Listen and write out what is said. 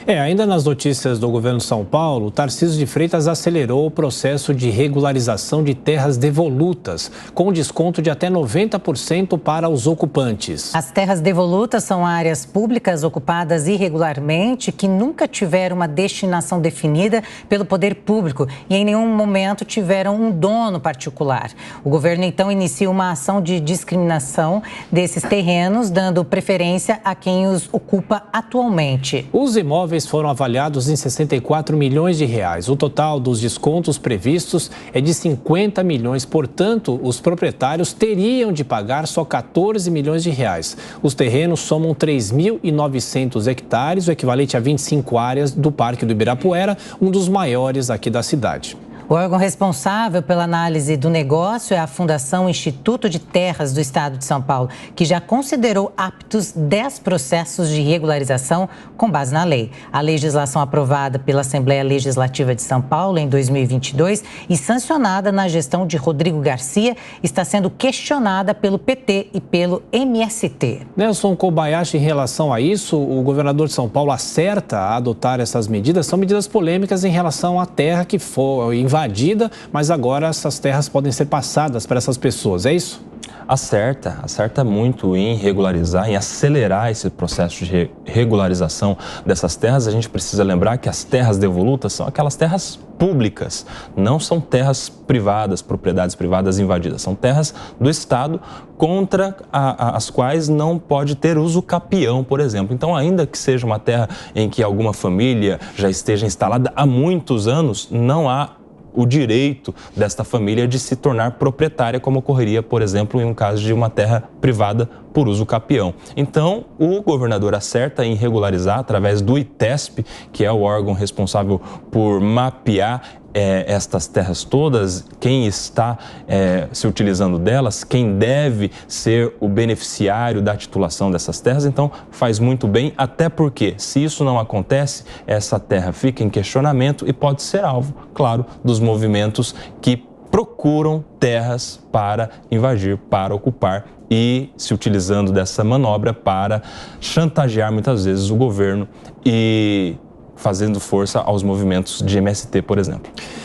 Ainda nas notícias do governo de São Paulo, Tarcísio de Freitas acelerou o processo de regularização de terras devolutas, com desconto de até 90% para os ocupantes. As terras devolutas são áreas públicas ocupadas irregularmente que nunca tiveram uma destinação definida pelo poder público e em nenhum momento tiveram um dono particular. O governo então inicia uma ação de discriminação desses terrenos, dando preferência a quem os ocupa atualmente. Os imóveis foram avaliados em 64 milhões de reais. O total dos descontos previstos é de 50 milhões, portanto, os proprietários teriam de pagar só 14 milhões de reais. Os terrenos somam 3.900 hectares, o equivalente a 25 áreas do Parque do Ibirapuera, um dos maiores aqui da cidade. O órgão responsável pela análise do negócio é a Fundação Instituto de Terras do Estado de São Paulo, que já considerou aptos 10 processos de regularização com base na lei. A legislação aprovada pela Assembleia Legislativa de São Paulo em 2022 e sancionada na gestão de Rodrigo Garcia está sendo questionada pelo PT e pelo MST. Nelson Kobayashi, em relação a isso, o governador de São Paulo acerta a adotar essas medidas. São medidas polêmicas em relação à terra que foi invadida, mas agora essas terras podem ser passadas para essas pessoas, é isso? Acerta muito em regularizar, em acelerar esse processo de regularização dessas terras. A gente precisa lembrar que as terras devolutas são aquelas terras públicas, não são terras privadas, propriedades privadas invadidas, são terras do Estado contra as quais não pode ter uso capião, por exemplo. Então, ainda que seja uma terra em que alguma família já esteja instalada há muitos anos, não há o direito desta família de se tornar proprietária, como ocorreria, por exemplo, em um caso de uma terra privada por uso capião. Então, o governador acerta em regularizar através do ITESP, que é o órgão responsável por mapear estas terras todas, quem está se utilizando delas, quem deve ser o beneficiário da titulação dessas terras. Então, faz muito bem, até porque, se isso não acontece, essa terra fica em questionamento e pode ser alvo, claro, dos movimentos que procuram terras para invadir, para ocupar e se utilizando dessa manobra para chantagear muitas vezes o governo e fazendo força aos movimentos de MST, por exemplo.